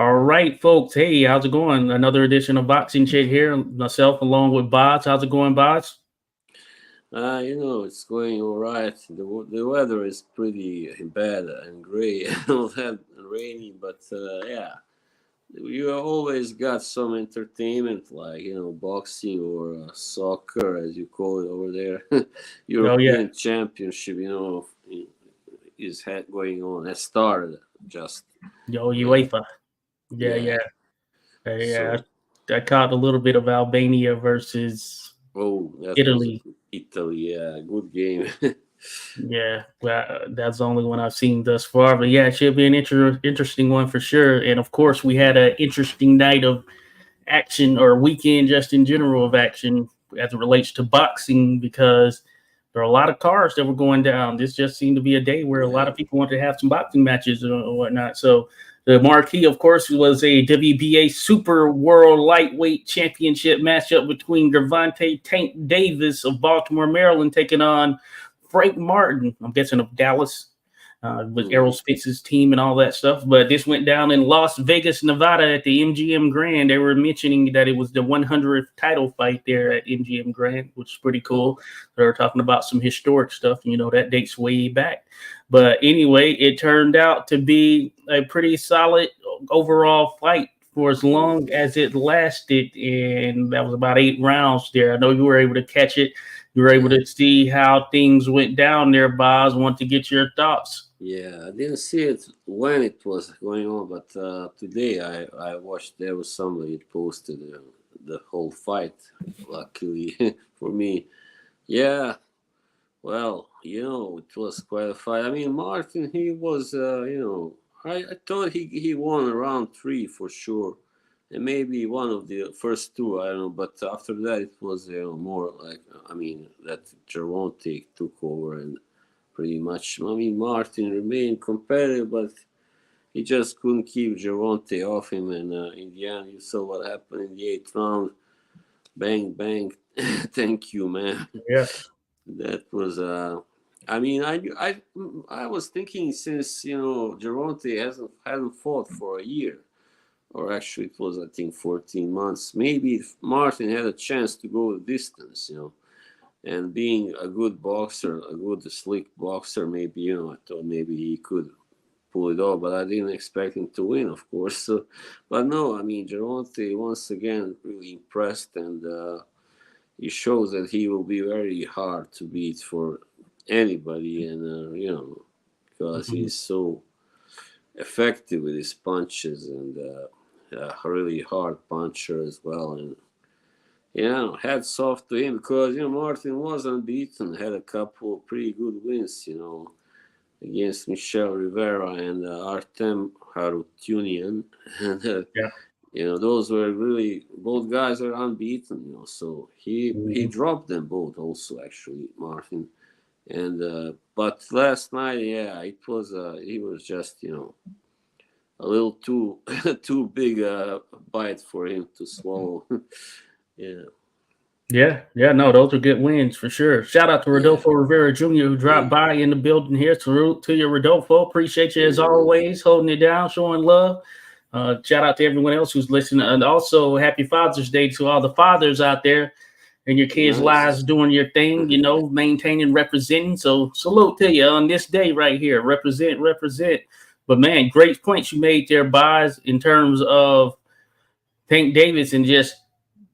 All right, folks. Hey, how's it going? Another edition of Boxing Chit here. Myself along with Boz. How's it going, Boz? It's going all right. The weather is pretty bad and gray, all that and rainy, but yeah, you always got some entertainment like boxing or soccer, as you call it over there. Oh yeah. European Championship, going on. Has started just. Yo, Yeah, UEFA. Yeah, yeah. yeah. Yeah. So, I caught a little bit of Albania versus oh, that was Italy. Italy. Yeah, good game. Yeah, well, that's the only one I've seen thus far. But yeah, it should be an interesting one for sure. And of course, we had an interesting night of action or weekend just in general of action as it relates to boxing because there are a lot of cars that were going down. This just seemed to be a day where a lot Yeah. of people wanted to have some boxing matches or whatnot. So the marquee, of course, was a WBA Super World Lightweight Championship matchup between Gervonta Tank Davis of Baltimore, Maryland, taking on Frank Martin, I'm guessing of Dallas, with Errol Mhm. Spitz's team and all that stuff. But this went down in Las Vegas, Nevada at the MGM Grand. They were mentioning that it was the 100th title fight there at MGM Grand, which is pretty cool. They were talking about some historic stuff. That dates way back. But anyway, it turned out to be a pretty solid overall fight for as long as it lasted. And that was about 8 rounds there. I know you were able to catch it. You were able Yeah. to see how things went down there, Boz. Want to get your thoughts. Yeah, I didn't see it when it was going on, but today I watched there was somebody posted the whole fight. Luckily for me, yeah. Well, it was quite a fight. I mean, Martin, he was, I thought he won round three for sure, and maybe one of the first two. I don't know, but after that it was more like I mean that Gervonta took over and pretty much. I mean, Martin remained competitive, but he just couldn't keep Gervonta off him. And in the end, you saw what happened in the eighth round. Bang, bang. Thank you, man. Yeah. That was. I mean, I was thinking since Gervonta hasn't fought for a year, or actually it was I think 14 months. Maybe if Martin had a chance to go the distance, and being a good boxer, a good slick boxer, maybe I thought maybe he could pull it off, but I didn't expect him to win, of course. So, but no, I mean Gervonta once again really impressed, and he shows that he will be very hard to beat for anybody, and because Mhm. he's so effective with his punches and a really hard puncher as well, and hats off to him because Martin was unbeaten, had a couple of pretty good wins, against Michel Rivera and Artem Harutunian, and Yeah. those were really both guys are unbeaten, So he Mhm. dropped them both also actually, Martin, and but last night, yeah, it was he was just a little too too big a bite for him to swallow. Yeah, Yeah, yeah, no, those are good wins for sure. Shout out to yeah. Rodolfo Rivera Jr. who dropped by in the building here. To you, Rodolfo. Appreciate you as Mhm. always, holding it down, showing love. Shout out to everyone else who's listening, and also happy Father's Day to all the fathers out there and your kids' lives Nice. doing your thing. Maintaining, representing. So salute to you on this day right here. Represent, represent. But man, great points you made there, Boz, in terms of Tank Davis and just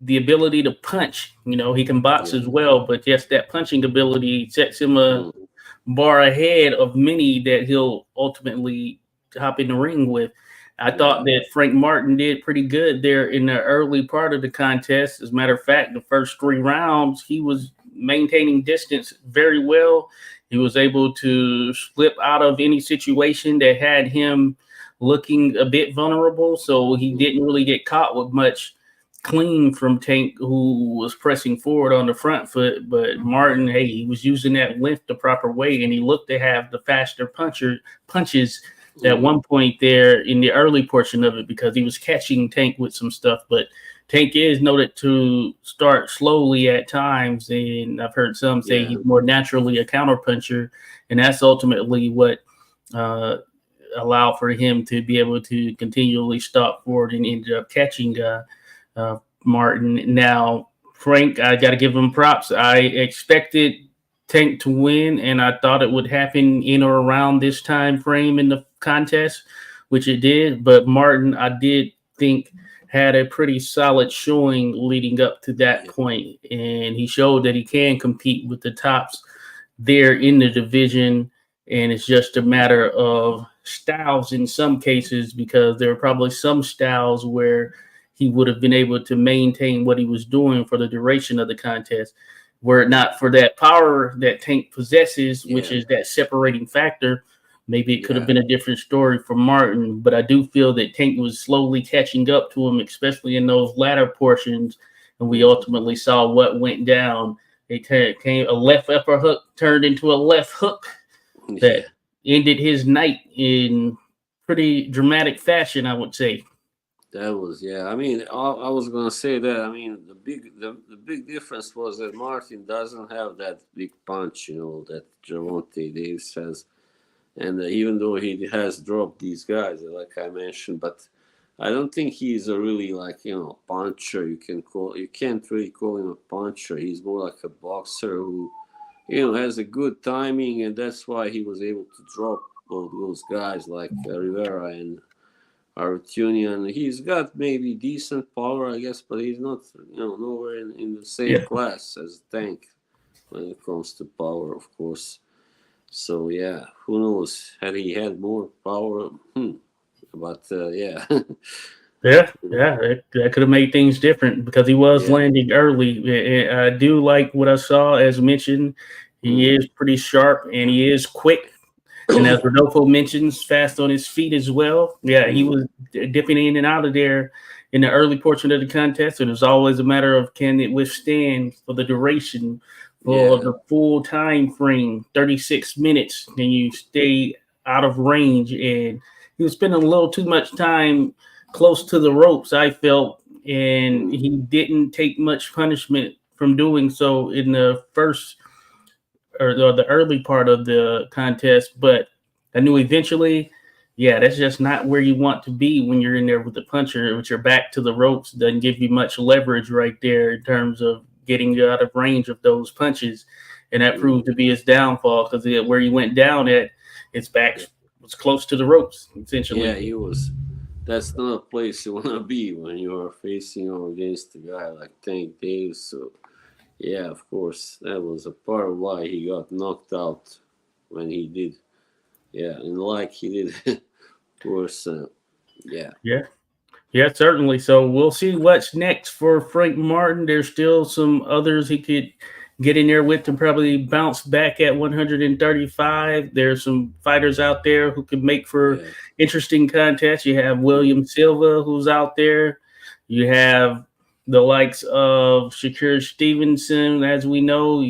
the ability to punch. He can box Yeah. as well, but just that punching ability sets him a Mhm. bar ahead of many that he'll ultimately hop in the ring with. I thought Yeah. that Frank Martin did pretty good there in the early part of the contest. As a matter of fact, the first 3 rounds, he was maintaining distance very well. He was able to slip out of any situation that had him looking a bit vulnerable. So he didn't Mhm. really get caught with much clean from Tank, who was pressing forward on the front foot. But Martin, hey, he was using that length the proper way, and he looked to have the faster punches at Mhm. one point there in the early portion of it because he was catching Tank with some stuff. But Tank is noted to start slowly at times, and I've heard some say Yeah. he's more naturally a counter puncher, and that's ultimately what uh, allow for him to be able to continually stalk forward and ended up catching Martin. Now, Frank, I got to give him props. I expected Tank to win, and I thought it would happen in or around this time frame in the contest, which it did. But Martin, I did think had a pretty solid showing leading up to that Yeah, point, and he showed that he can compete with the tops there in the division. And it's just a matter of styles in some cases, because there are probably some styles where he would have been able to maintain what he was doing for the duration of the contest. Were it not for that power that Tank possesses, which yeah, is that separating factor, maybe it could have yeah. been a different story for Martin. But I do feel that Tank was slowly catching up to him, especially in those latter portions. And we Mhm. ultimately saw what went down. It came a left upper hook turned into a left hook that Yeah, ended his night in pretty dramatic fashion, I would say. that was, yeah. I mean, I was gonna say that. I mean, the big difference was that Martin doesn't have that big punch, that Gervonta Davis has. And even though he has dropped these guys, like I mentioned, but I don't think he's a really like puncher. You can't really call him a puncher. He's more like a boxer who has a good timing, and that's why he was able to drop all those guys like Rivera and Arutunian. He's got maybe decent power, I guess, but he's not nowhere in the same Yeah. class as Tank when it comes to power, of course. So yeah, who knows? Had he had more power, but yeah, Yeah, yeah, that could have made things different because he was yeah, landing early. I do like what I saw, as mentioned. He mm. is pretty sharp and he is quick. And as Rodolfo mentions, fast on his feet as well. Yeah, he Mm. was dipping in and out of there in the early portion of the contest. And it's always a matter of can it withstand for the duration for Yeah, the full time frame, 36 minutes. Can you stay out of range? And he was spending a little too much time close to the ropes, I felt, and mm. he didn't take much punishment from doing so in the first or the early part of the contest. But I knew eventually, yeah, that's just not where you want to be when you're in there with the puncher, with your back to the ropes. Doesn't give you much leverage right there in terms of getting you out of range of those punches. And that Mm. proved to be his downfall because where he went down at, his back Yeah, was close to the ropes, yeah, essentially. he was. That's not a place you wanna be when you are facing against a guy like Tank Davis. So yeah, of course, that was a part of why he got knocked out when he did. Yeah, and like he did, of course. Yeah, Yeah. Yeah, certainly. So we'll see what's next for Frank Martin. There's still some others he could get in there with and probably bounce back at 135. There's some fighters out there who could make for yeah, interesting contests. You have mm. William Silva, who's out there. You have the likes of Shakur Stevenson, as we know,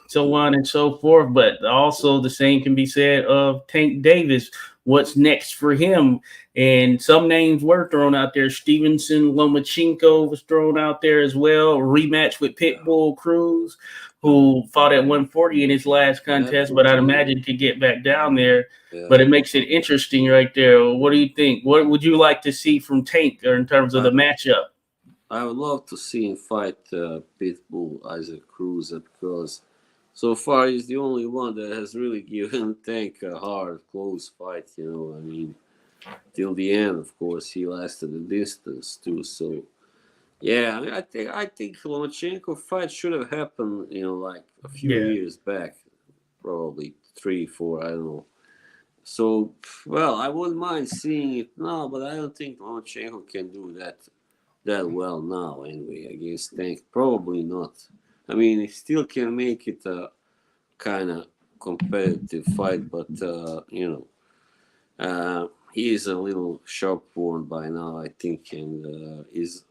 so Mm. on and so forth. But also the same can be said of Tank Davis. What's next for him? And some names were thrown out there. Stevenson, Lomachenko was thrown out there as well. Rematch with Yeah, Pitbull Cruz, who fought at 140 in his last that contest, but would I'd be. imagine could get back down there. Yeah, But it makes it interesting right there. What do you think? What would you like to see from Tank or in terms of I the matchup? I would love to see him fight Pitbull Isaac Cruz because so far he's the only one that has really given Tank a hard, close fight. I mean, till the end, of course, he lasted the distance too. So yeah, I mean, I think Lomachenko fight should have happened. Like a few Yeah, years back, probably 3, 4. I don't know. So, well, I wouldn't mind seeing it now, but I don't think Lomachenko can do that well now anyway against Tank. Probably not. I mean, he still can make it a kind of competitive fight, but he is a little sharp born by now, I think, and is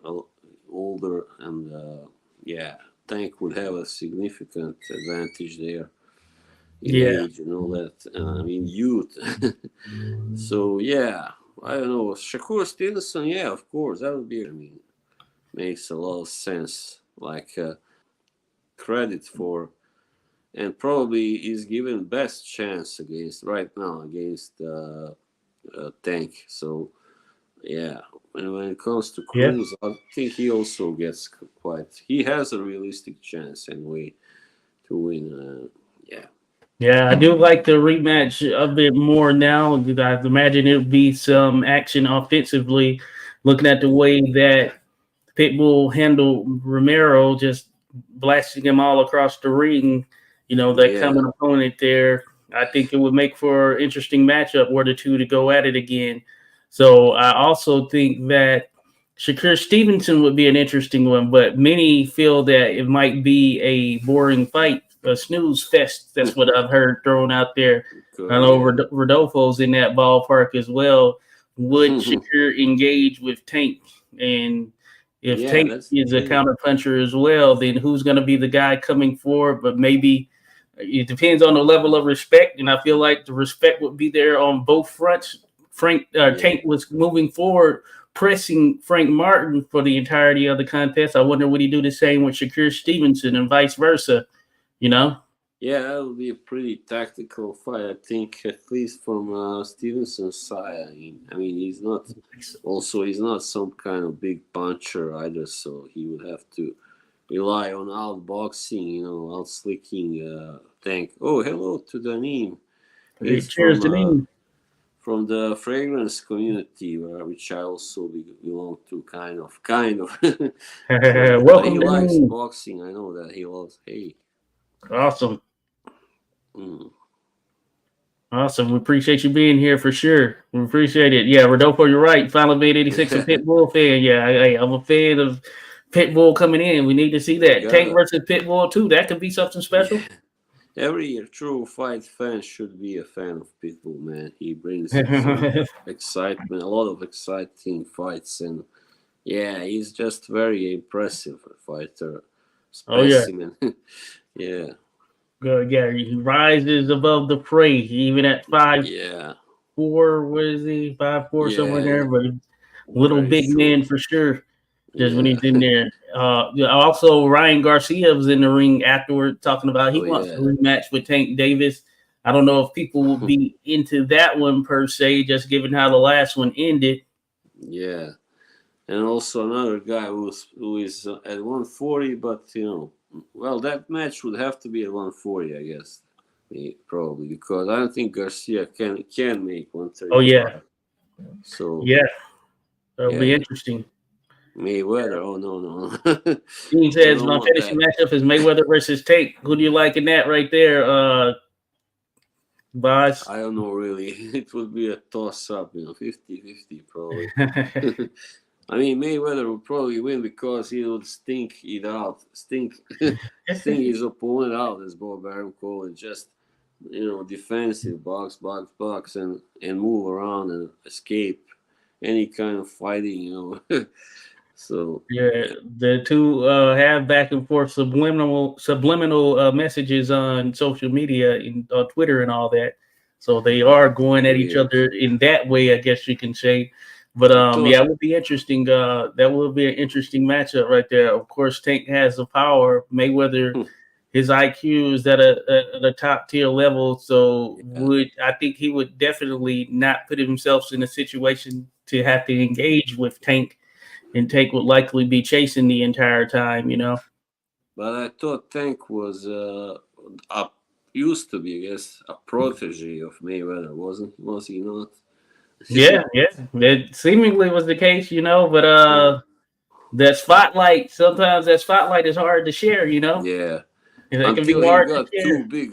older, and yeah, Tank would have a significant advantage there in yeah, age and all that. I mean, youth. So yeah, I don't know. Shakur Stevenson, yeah, of course, that would be. I mean, makes a lot of sense. Like credit for, and probably is given best chance against right now against Tank. So yeah, and when it comes to Yeah. Cruz, I think he also gets quite. He has a realistic chance anyway to win. Yeah, Yeah, I do like the rematch a bit more now. I imagine it would be some action offensively, looking at the way that Pitbull handled Romero, just blasting him all across the ring. That yeah, common opponent there. I think it would make for an interesting matchup were the two to go at it again. So I also think that Shakur Stevenson would be an interesting one, but many feel that it might be a boring fight, a snooze fest. That's what I've heard thrown out there. I good. know Yeah, Rodolfo's in that ballpark as well. Would Shakur engage with Tank? And if yeah. Tank That's the is a thing. counterpuncher as well, then who's going to be the guy coming forward? But maybe it depends on the level of respect, and I feel like the respect would be there on both fronts. Yeah, Tank was moving forward, pressing Frank Martin for the entirety of the contest. I wonder would he do the same with Shakur Stevenson and vice versa? You know? yeah. That would be a pretty tactical fight. I think at least from Stevenson's side. I mean, he's not. Also, he's not some kind of big puncher either, so he would have to rely on outboxing, outslicking Tank. Oh, hello to Danim. Hey, He's cheers to me. from the fragrance community, which I also belong to, kind of. So, but he Welcome to likes me. boxing. I know that he loves. Hey, Awesome. mm, Awesome. We appreciate you being here for sure. We appreciate it. Yeah, Rodolfo, you're right. Final Made 86 a Pitbull fan. Yeah, I'm a fan of Pitbull coming in. We need to see we that. Tank gotta. versus Pitbull, too. That could be something Yeah, special. every true fight fan should be a fan of Pitbull. Man, he brings some Oh, excitement, a lot of exciting fights, and yeah, he's just very impressive fighter yeah. specimen. Yeah, Good. Yeah, he rises above the fray. Even at 5'4", yeah, what is he? 5'4", somewhere yeah. there. But little Very big short. man for sure. Just when Yeah. he's in there. Also, Ryan Garcia was in the ring afterward talking about he Oh wants a yeah. rematch with Tank Davis. I don't know if people will be into that one per se, just given how the last one ended. Yeah. And also another guy who is at 140, but well, that match would have to be at 140, I guess. Probably because I don't think Garcia can make Oh yeah, 135. So yeah, that'll be yeah, interesting. Mayweather. Oh no no, Dean I says don't my want finishing that. matchup is Mayweather versus Tank. Who do you like in that right there, Boz? I don't know really. It would be a toss up, 50-50 probably. I mean, Mayweather would probably win because he would stink it out, stink his opponent out, as Bob Arum called it. Just defensive box, and move around and escape any kind of fighting. So Yeah, yeah, the two have back and forth subliminal messages on social media, on Twitter and all that. So they are going at each weird. other in that way, I guess you can say. But I thought, yeah, it would be interesting. That will be an interesting matchup right there. Of course, Tank has the power. Mayweather, hmm, his IQ is at a top tier level. So yeah, would I think he would definitely not put himself in a situation to have to engage with Tank, and Tank would likely be chasing the entire time. but I thought Tank was used to be, I guess, a protege of Mayweather, was he not? Yeah, yeah. That seemingly was the case. But Hmm. sometimes that spotlight is hard to share. Yeah, It can be until he hard to got share. too big.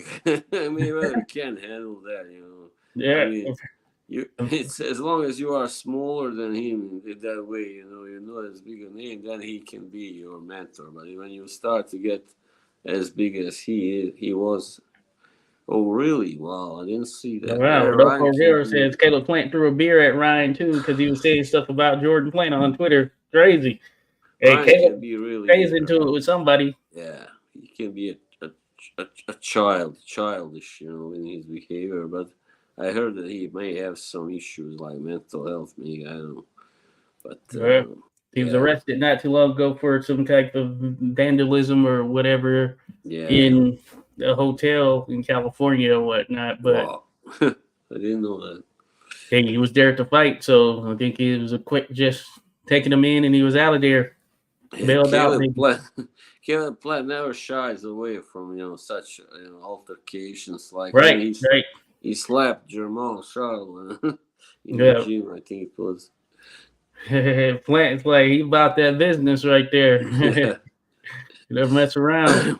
Mayweather can't handle that. I Yeah. mean, it's as long as you are smaller than him in that way, you're not as big a name, then he can be your mentor. But when you start to get as big as he was, oh really? Wow, I didn't see that. Wow, Yeah, Rodolfo Ryan can Rivera says be. Caleb Plant threw a beer at Ryan too because he was saying stuff about Jordan Plant on Twitter. Crazy. Hey, Ryan Caleb can be stays really. into it with somebody. Yeah, he can be a child, childish, in his behavior. But I heard that he may have some issues like mental health. Maybe I don't know, but Yeah. He was yeah, arrested not too long ago for some type of vandalism or whatever yeah. in a hotel in California or whatnot. But Wow, I didn't know that. Hey, he was there to fight, so I think it was a quick just taking him in, and he was out of there, Yeah, bailed out, maybe. Kevin Plant never shies away from such altercations. Like when Right, right. he slapped Jamal Charles in the Yeah. gym, I think it was. Plant's like he about that business right there. Yeah. You never mess around.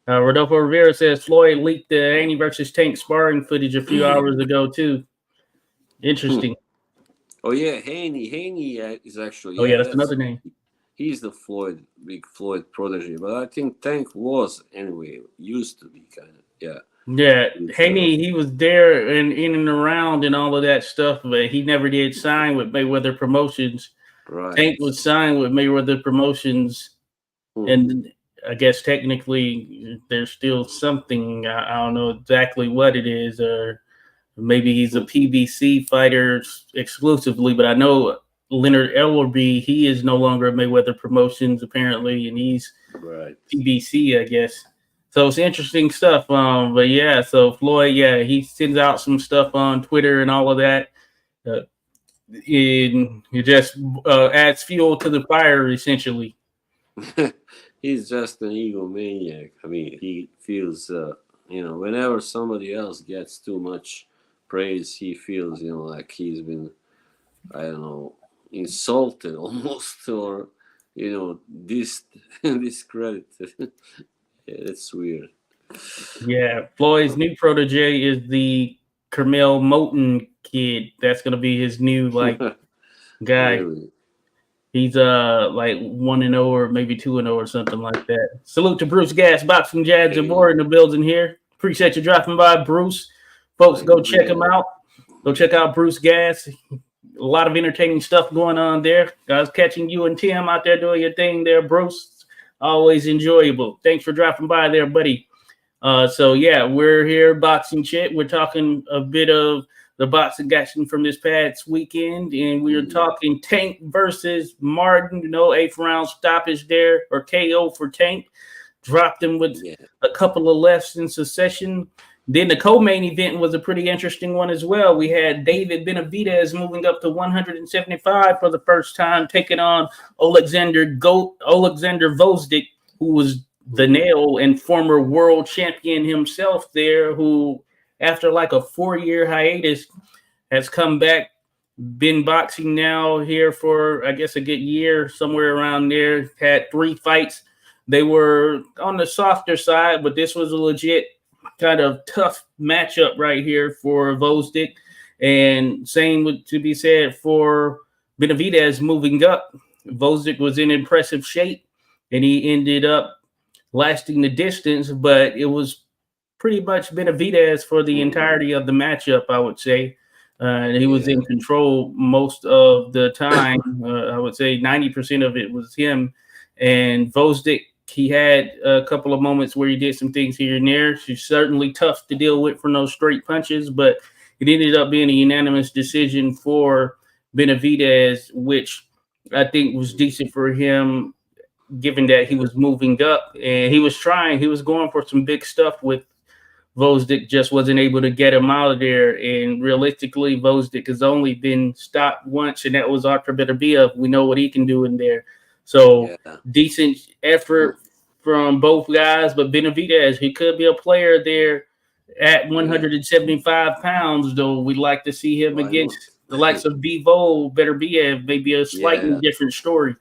Rodolfo Rivera says Floyd leaked the Haney versus Tank sparring footage a few hours ago too. Interesting. Oh yeah, Haney is actually Oh yeah, that's another name. he's the big Floyd protege. But I think Tank was anyway used to be kind of Yeah, used to Haney, he was there and in and around and all of that stuff, but he never did sign with Mayweather Promotions. right. Tank was signed with Mayweather Promotions, Hmm. and I guess technically there's still something. I don't know exactly what it is, or maybe he's a PBC fighter exclusively. But I know Leonard Ellerby, he is no longer at Mayweather Promotions apparently, and he's Right. PBC, I guess. So it's interesting stuff. But yeah, so Floyd, yeah, he sends out some stuff on Twitter and all of that. Uh, and it just adds fuel to the fire, essentially. He's just an egomaniac. I mean, he feels, whenever somebody else gets too much praise, he feels, like he's been, I don't know, insulted almost or, discredited. Yeah, it's weird. Yeah, Floyd's new protege is the Carmel Moten kid. That's gonna be his new guy. Really. He's like 1-0 or maybe 2-0 or something like that. Salute to Bruce Gas, Boxing Jads and Hey, more in the building here. Appreciate you dropping by, Bruce. Folks, thank go check him you. out. Go check out Bruce Gas. A lot of entertaining stuff going on there. Guys, catching you and Tim out there doing your thing there, Bruce. Always enjoyable. Thanks for dropping by there, buddy. So yeah, we're here, Boxing Chit. We're talking a bit of the boxing action from this past weekend, and we are Mm, talking Tank versus Martin. No eighth round stoppage there, or KO for Tank. Dropped him with yeah. a couple of lefts in succession. Then the co-main event was a pretty interesting one as well. We had David Benavidez moving up to 175 for the first time, taking on Alexander Vosdick, who was the Mm, nail and former world champion himself there, who after like a 4-year hiatus has come back, been boxing now here for I guess a good year, somewhere around there. Had 3 fights. They were on the softer side, but this was a legit kind of tough matchup right here for Vosdick. And same to be said for Benavidez moving up. Vosdick was in impressive shape, and he ended up lasting the distance, but it was pretty much Benavidez for the mm, entirety of the matchup, I would say. And he was yeah. in control most of the time. I would say 90% of it was him. And Vosdick, he had a couple of moments where he did some things here and there. She's certainly tough to deal with for no straight punches, but it ended up being a unanimous decision for Benavidez, which I think was decent for him given that he Yeah. was moving up and he was going for some big stuff with Vosdick, just wasn't able to get him out of there. And realistically, Vosdick has only been stopped once, and that was Artur Beterbiev. We know what he can do in there. So Yeah. decent Mm, effort from both guys, but Benavidez, he could be a player there at yeah. 175 pounds, though we'd like to see him Why against not? the likes of Bivol, Beterbiev, maybe a slightly Yeah. different story.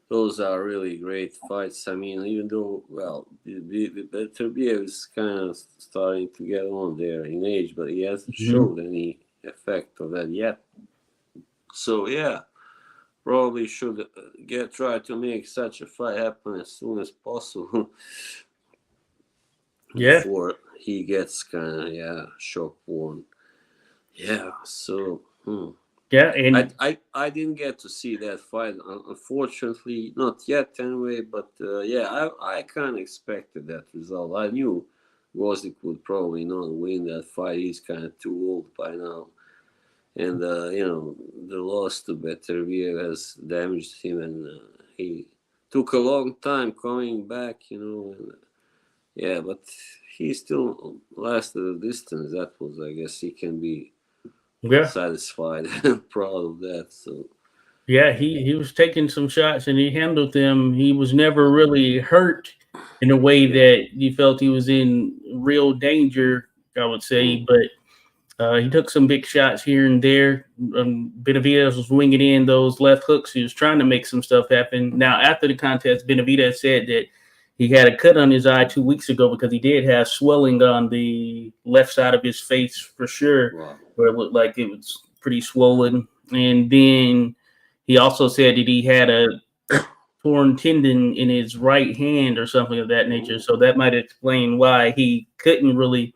Those are really great fights. I mean, even though, well, Beterbiev is kind of starting to get on there in age, but he hasn't Mhm. showed any effect of that yet. So yeah, probably should try to make such a fight happen as soon as possible Yeah. before he gets kind of shock worn. Yeah. So. Yeah, and I didn't get to see that fight, unfortunately, not yet anyway. But I kind of expected that result. I knew Rosick would probably not win that fight. He's kind of too old by now, and the loss to Beterbiev has damaged him, and he took a long time coming back. But he still lasted a distance. That was, I guess, he can be Yeah. satisfied, proud of that. So Yeah, he was taking some shots and he handled them. He was never really hurt in a way yeah. that you felt he was in real danger, I would say. Mm. But he took some big shots here and there. Benavidez was winging in those left hooks. He was trying to make some stuff happen. Now, after the contest, Benavidez said that he had a cut on his eye 2 weeks ago because he did have swelling on the left side of his face for sure, Wow. where it looked like it was pretty swollen. And then he also said that he had a torn tendon in his right hand or something of that nature. Mm. So that might explain why he couldn't really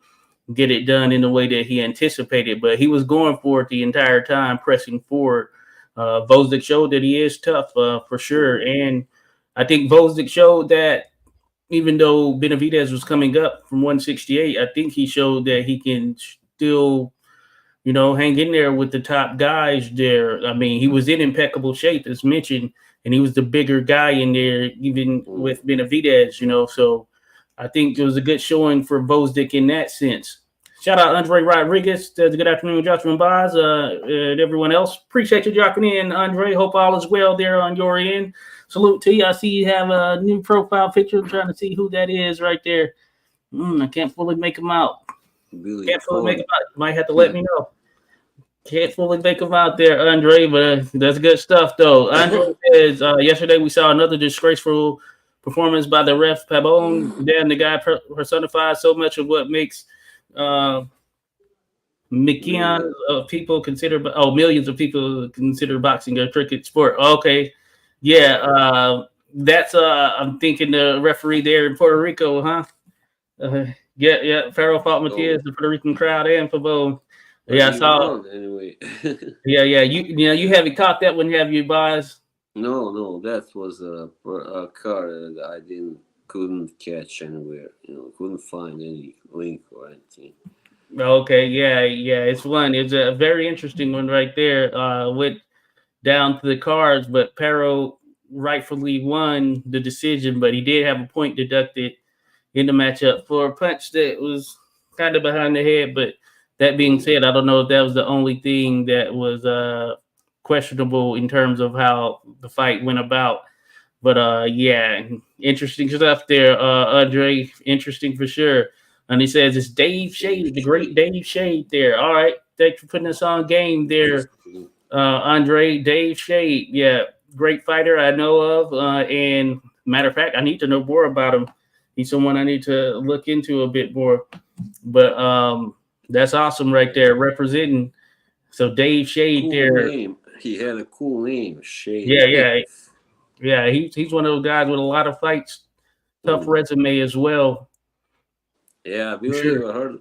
get it done in the way that he anticipated. But he was going for it the entire time, pressing forward. Vosdick showed that he is tough for sure. Mm. And I think Vosdick showed that even though Benavidez was coming up from 168, I think he showed that he can still hang in there with the top guys there. I mean, he was in impeccable shape, as mentioned, and he was the bigger guy in there, even Mm. with Benavidez. So I think it was a good showing for Vosdick in that sense. Shout out Andre Rodriguez. Good afternoon, Joshua and Boz, and everyone else. Appreciate you dropping in, Andre. Hope all is well there on your end. Salute to you. I see you have a new profile picture. I'm trying to see who that is right there. I can't fully make him out. Billy Can't fully make Ford. him out. Might have to let me know. Can't fully make him out there, Andre, but that's good stuff, though. Andre says, yesterday we saw another disgraceful performance by the ref, Pabon. Damn, the guy personified so much of what makes uh, Really. millions of people consider boxing a cricket sport. Okay. Yeah, that's, I'm thinking the referee there in Puerto Rico, huh? Yeah, Paro fought Matias, Oh, the Puerto Rican crowd, and Pabon. but Yeah, I he saw. won anyway. Yeah. You haven't caught that one, have you, Boz? No, no, that was a car that I couldn't catch anywhere. Couldn't find any link or anything. Okay, yeah. It's one. It's a very interesting one right there. Went down to the cards, but Paro rightfully won the decision, but he did have a point deducted in the matchup for a punch that was kind of behind the head. But that being Mm. said, I don't know if that was the only thing that was questionable in terms of how the fight went about. But yeah, interesting stuff there, Andre. Interesting for sure. And he says it's Dave Dave Shade, the great Shade. Dave Shade there. All right. Thanks for putting us on game Yes. there, Andre. Dave Shade. Yeah, great fighter I know of. And matter of fact, I need to know more about him. He's someone I need to look into a bit more. But that's awesome right there, representing. So Dave Shade Cool there. name. He had a cool name, Shade. Yeah. He's one of those guys with a lot of fights, tough Mm. resume as well, Yeah, I for believe sure.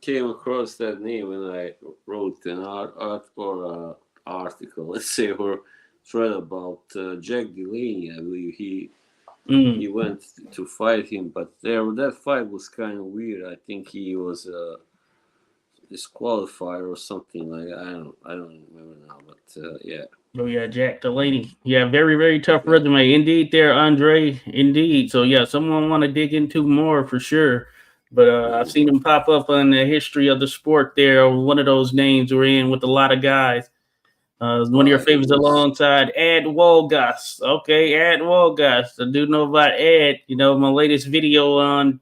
came across that name when I wrote an art or article, let's say, or thread about Jack Delaney. I believe he Mm, went to fight him, but that fight was kind of weird. I think he was disqualified or something like that. I don't remember now, but yeah. oh yeah, Jack Delaney. Yeah, very very tough Yeah. resume indeed, there, Andre. Indeed. So yeah, someone want to dig into more for sure. But I've Mm. seen him pop up on the history of the sport. There, one of those names we're in with a lot of guys. One of your Well, he favorites was. alongside Ed Wolgas. Okay, Ed Wolgas. I do know about Ed. My latest video on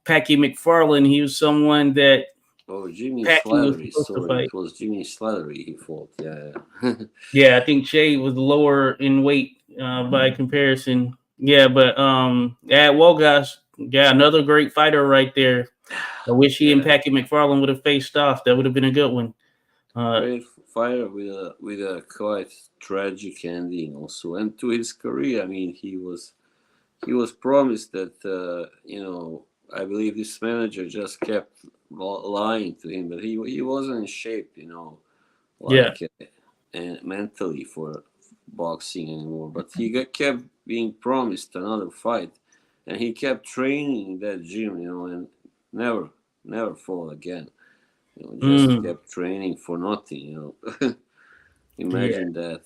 Packy McFarland. He was someone that Oh, Jimmy Packy was Slattery. supposed to Sorry, fight. it was Jimmy Slattery he fought. Yeah, yeah. Yeah, I think Shea was lower in weight by comparison. Yeah, but at Wogas, yeah, another great fighter right there. I wish he and Yeah. Packy McFarland would have faced off. That would have been a good one. Uh, Great fighter with a quite tragic ending also, and to his career. I mean, he was promised that I believe this manager just kept lying to him, but he wasn't in shape, yeah, like and mentally for boxing anymore. But he kept being promised another fight, and he kept training in that gym, and never fought again. Just mm, kept training for nothing. yeah, Imagine that.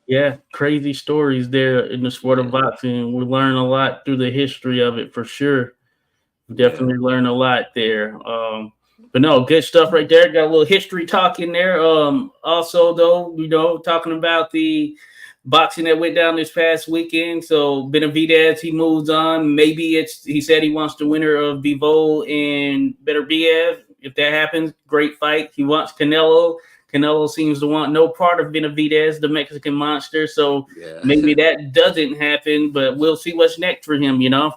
yeah. Crazy stories there in the sport of Yeah, boxing. We learn a lot through the history of it for sure. yeah. Definitely learn a lot there. But no, good stuff right there. Got a little history talk in there. Also though, talking about the boxing that went down this past weekend. So Benavidez, he moves on. Maybe he said he wants the winner of Bivol and Beterbiev. If that happens, great fight. He wants Canelo. Canelo seems to want no part of Benavidez, the Mexican monster. So maybe that doesn't happen, but we'll see what's next for him, Yeah,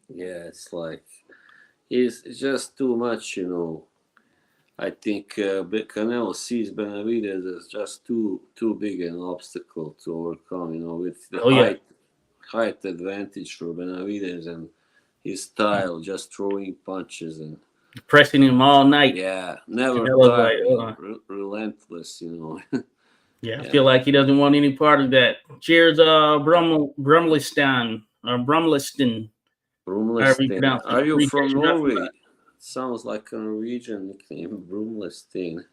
it's like it's just too much, I think Canelo sees Benavidez as just too big an obstacle to overcome, with the height advantage for Benavidez and his style, just throwing punches and pressing him all night. Yeah, never tiring, relentless, Yeah, I feel like he doesn't want any part of that. Cheers, Brumlistan or Brumliston. Are you from Norway? Sounds like a Norwegian nickname, Brumliston.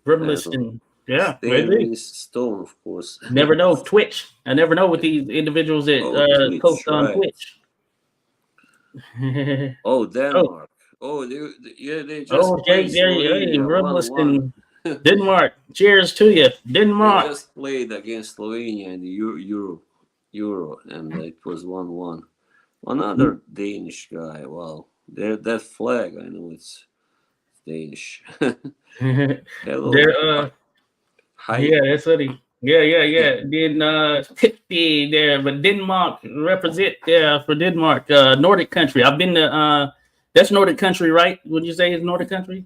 Brumliston. Yeah, Stain means stone, of course. Never know. Twitch. I never know with these individuals that post on Twitch. Denmark. They just played Brumliston. Denmark. Cheers to you, Denmark. They just played against Slovenia in the Euro, and it was 1-1. Another Danish guy. Wow, that flag. I know it's Danish. Hello. Yeah, that's what he. Yeah. Then 50 there, but Denmark represent for Denmark, Nordic country. I've been to. That's Nordic country, right? Would you say it's Nordic country?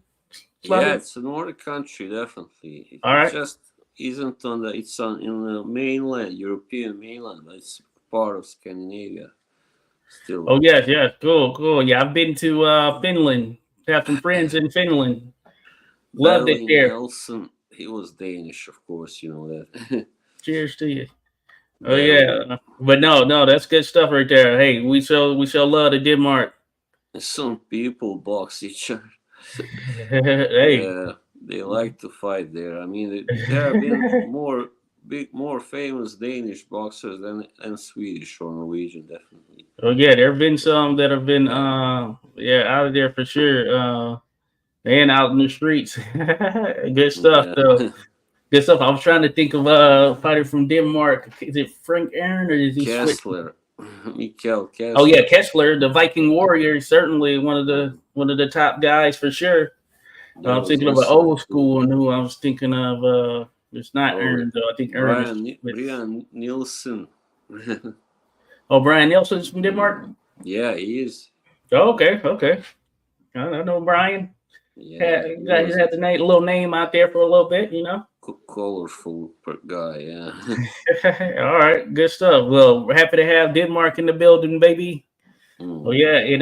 Yeah, it's a Nordic country, definitely. All right. It just isn't on the. It's in the mainland, European mainland, but it's part of Scandinavia. Still. Oh yeah, cool. Yeah, I've been to Finland. Have some friends in Finland. Loved it there. Nelson, he was Danish, of course. You know that. Cheers to you. Oh yeah, but no, that's good stuff right there. Hey, we show love to Denmark. Some people box each other. Hey, they like to fight there. I mean, there have been more famous Danish boxers than Swedish or Norwegian, definitely. Oh yeah, there have been some that have been out of there for sure. And out in the streets. Good stuff though. Good stuff. I was trying to think of a fighter from Denmark. Is it Frank Aaron or is he Kessler? Mikkel Kessler. Oh yeah, Kessler, the Viking warrior, certainly one of the top guys for sure. I was thinking of an old school and who I was thinking of. It's not Aaron though. I think Aaron. Brian Nielsen. Brian Nielsen's from Denmark. Yeah, he is. Oh, okay. I know Brian. Yeah, he's had the little name out there for a little bit, Colorful guy, yeah. All right, good stuff. Well, we're happy to have Denmark in the building, baby. Oh yeah, and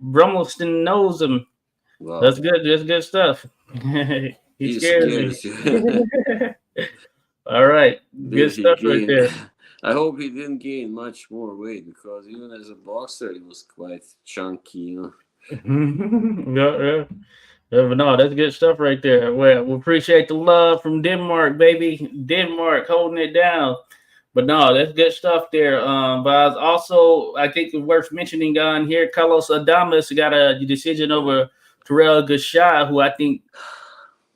Brumliston knows him. Wow. That's good stuff. he scares me. All right, good stuff right there. I hope he didn't gain much more weight because even as a boxer, he was quite chunky, Yeah. But no, that's good stuff right there. Well, we appreciate the love from Denmark, baby. Denmark holding it down. But no, that's good stuff there. But also, I think it's worth mentioning on here, Carlos Adames got a decision over Terrell Gashad, who I think,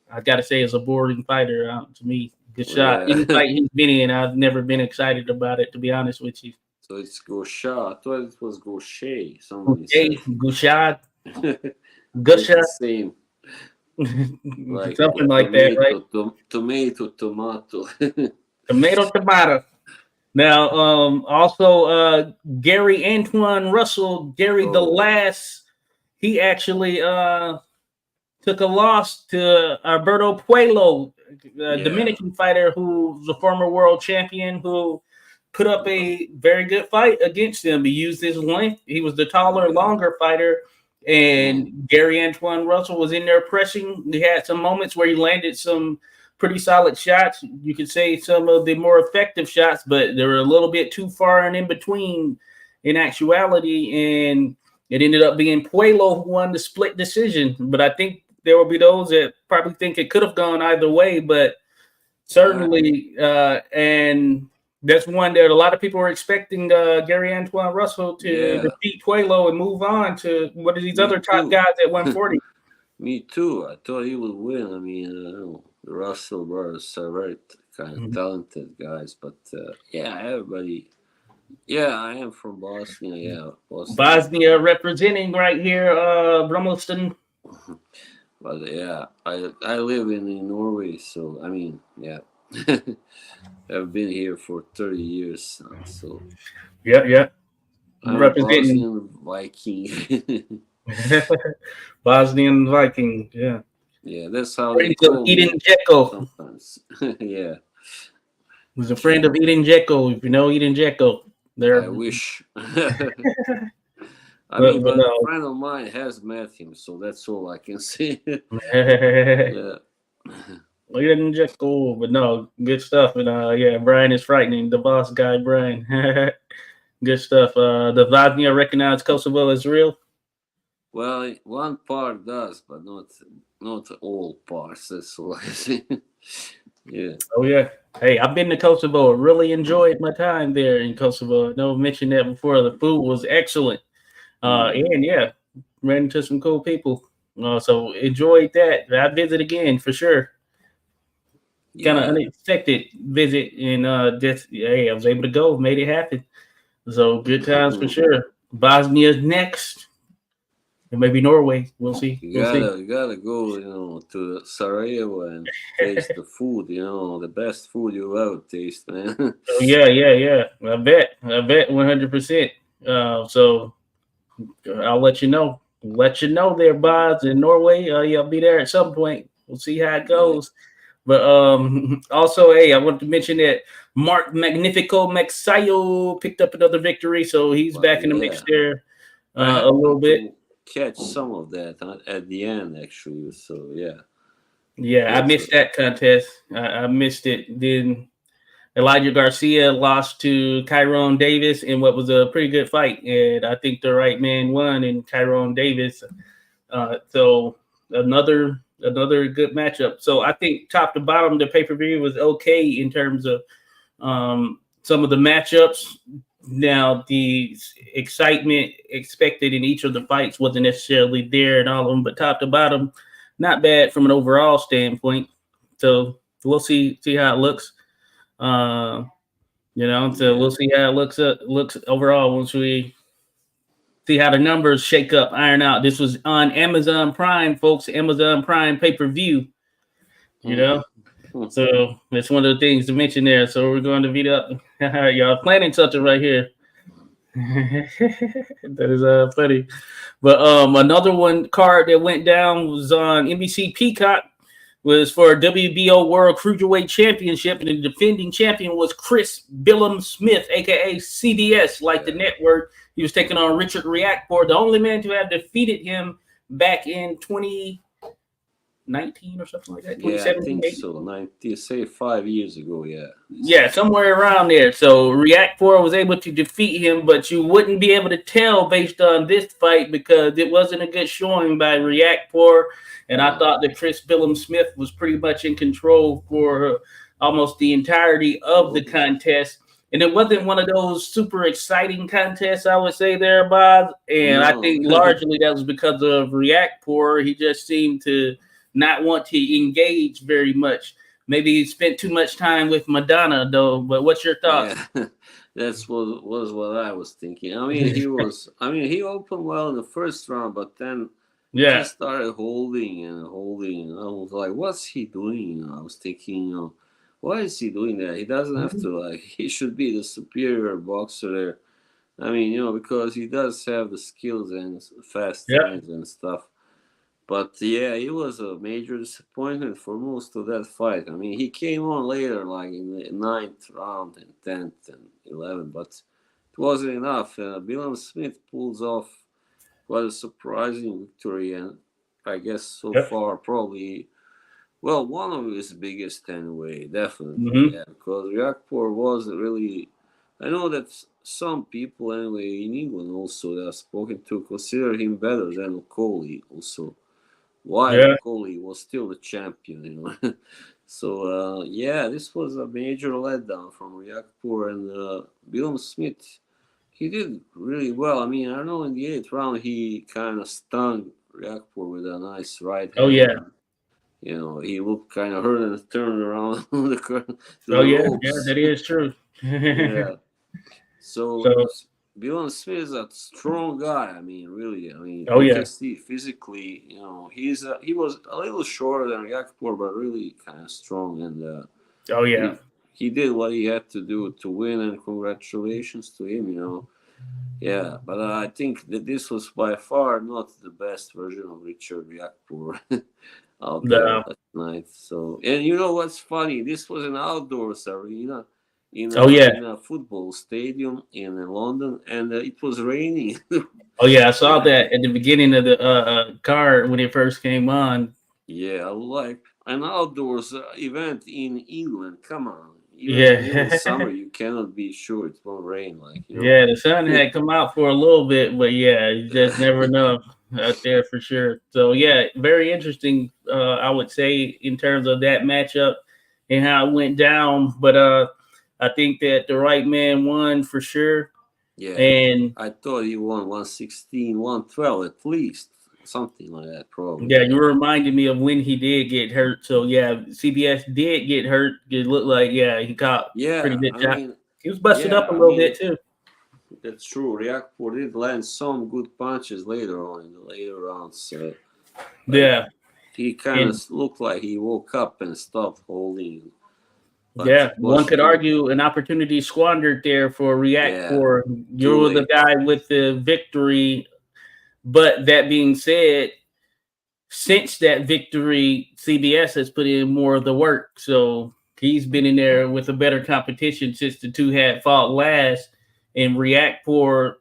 I got to say, is a boring fighter to me. Gashad, any fight he's been in, I've never been excited about it, to be honest with you. So it's Gashad. I thought it was Gaucher. Gashad. Gashad. Same. Like something like that, right? Tomato. Now, also Gary Antoine Russell, the Last, he actually took a loss to Alberto Puello, Dominican fighter who's a former world champion who put up a very good fight against him. He used his length. He was the taller, longer fighter. And Gary Antoine Russell was in there pressing. He had some moments where he landed some pretty solid shots. You could say some of the more effective shots, but they were a little bit too far and in between in actuality. And it ended up being Puello who won the split decision. But I think there will be those that probably think it could have gone either way. But certainly, and that's one that a lot of people were expecting Gary Antoine Russell to defeat Puello and move on to what are these other top guys at 140. Me too. I thought he would win. I mean, the Russell brothers are very kind of Mhm. talented guys, but yeah, everybody. Yeah, I am from Bosnia. Yeah, Boston. Bosnia representing right here, Bromoston. But yeah, I live in Norway, so I mean, yeah, I've been here for 30 years now, so Yeah, yeah, I'm a representing Bosnian Viking. Bosnian Viking. Yeah, Yeah, that's how they friends of call Eden me Dzeko. sometimes. Yeah, Was a friend of Eden Dzeko. If you know Eden Dzeko, I there. wish. I mean, But but a no. friend of mine has met him, so that's all I can say. Yeah. Eden Dzeko, but no, good stuff. And yeah, Brian is frightening. The boss guy, Brian. Good stuff. The Bosnia recognized Kosovo as real. Well, one part does, but not all parts. That's all I say. Yeah. Oh yeah. Hey, I've been to Kosovo. Really enjoyed my time there in Kosovo. I know I mentioned that before. The food was excellent. Mm. And yeah, ran into some cool people. So enjoyed that. I visit again for sure. Kind of Yeah. unexpected visit, and just hey, I was able to go, made it happen. So good times for sure. Bosnia's next, and maybe Norway. We'll see. You We'll see. gotta go, to Oh Sarajevo and taste the food. The best food you ever taste, man. yeah, yeah, yeah. I bet 100%. So I'll let you know. Let you know there, Boz in Norway. Yeah, I'll be there at some point. We'll see how it Yeah. goes. But also, hey, I want to mention that Mark Magnifico Maxayo picked up another victory, so he's Well, back in the mix yeah. there I a little happened bit. to catch some of that at the end, actually. So yeah, Yeah, I that's a missed that contest. I missed it. Then Elijah Garcia lost to Kyron Davis in what was a pretty good fight, and I think the right man won in Kyron Davis. So another good matchup. So I think top to bottom, the pay per view was okay in terms of some of the matchups. Now the excitement expected in each of the fights wasn't necessarily there in all of them, but top to bottom, not bad from an overall standpoint. So we'll see how it looks. Uh, so yeah. we'll see how it looks overall once we see how the numbers shake up, iron out. This was on Amazon Prime, folks. Amazon Prime pay per view. You Hmm. know, so that's one of the things to mention there. So we're going to beat up. Y'all planning something right here. That is funny. But another one card that went down was on NBC Peacock was for WBO World Cruiserweight Championship, and the defending champion was Chris Billum Smith, aka CDS, like the Yeah. network. He was taking on Richard Reactfor, the only man to have defeated him back in 2019 or something like that, Yeah, I 2017, think maybe. so. 90, say 5 years ago. Yeah, they Yeah, say. somewhere around there. So Reactfor was able to defeat him, but you wouldn't be able to tell based on this fight because it wasn't a good showing by Reactfor. And I No. thought that Chris Billum Smith was pretty much in control for almost the entirety of the contest. And it wasn't one of those super exciting contests, I would say, there, Bob. And I No. think largely that was because of Reactfor. He just seemed to not want to engage very much. Maybe he spent too much time with Madonna, though. But what's your thoughts? Yeah, that's was what I was thinking. I mean, he was. I mean, he opened well in the first round, but then he Yeah. just started holding and holding. I was like, "What's he doing?" I was thinking, why is he doing that? He doesn't have Mhm. to. Like, he should be the superior boxer there. I mean, because he does have the skills and fast Yeah. hands and stuff. But yeah, he was a major disappointment for most of that fight. I mean, he came on later, like in the ninth round and 10th and 11th, but it wasn't enough. Bill Smith pulls off quite a surprising victory, and I guess so Yep. far probably, well, one of his biggest anyway, definitely. Hmm. Yeah, because Yakpor wasn't really. I know that some people anyway in England also that I've spoken to consider him better than Okoli also while Yeah. Coley was still the champion. So yeah, this was a major letdown from Riakpur and Bill Smith. He did really well. I mean, I don't know in the eighth round he kind of stung Riakporhe with a nice right Oh hand. yeah. You know, he looked kind of hurt and turned around to Oh the yeah. Yeah, ropes. that is true. Yeah. So So Bill Smith is a strong guy. I mean, really. I mean, oh you can yeah. see physically. You know, he was a little shorter than Riakporhe, but really kind of strong. And Oh yeah. he he did what he had to do to win. And congratulations to him. You know. Yeah, but I think that this was by far not the best version of Richard Riakporhe out there The that night. So, and you know what's funny? This was an outdoors arena oh yeah. in a football stadium in London, and it was raining. Oh yeah. I saw that at the beginning of the card when it first came on. Yeah, like an outdoors event in England. Come on, even in the middle of Yeah. summer, you cannot be sure it won't rain. Yeah, the sun had come out for a little bit, but yeah, you just never know out there for sure. So yeah, very interesting. I would say in terms of that matchup and how it went down. But I think that the right man won for sure. Yeah, And I thought he won 116, 112 at least, something like that, probably. yeah, Yeah, you reminded me of when he did get hurt. So yeah, CBS did get hurt. It looked like yeah, he caught pretty yeah. good I shot. mean, He was busted up yeah. a I little mean, bit too. that's true. Riakporhe did land some good punches later on in the later rounds, but Yeah. he kind of And looked like he woke up and stopped holding. But yeah, one was could too. argue an opportunity squandered there for React Yeah, for too you're the late. guy with the victory. But that being said, since that victory, CBS has put in more of the work. So he's been in there with a better competition since the two had fought last. And React for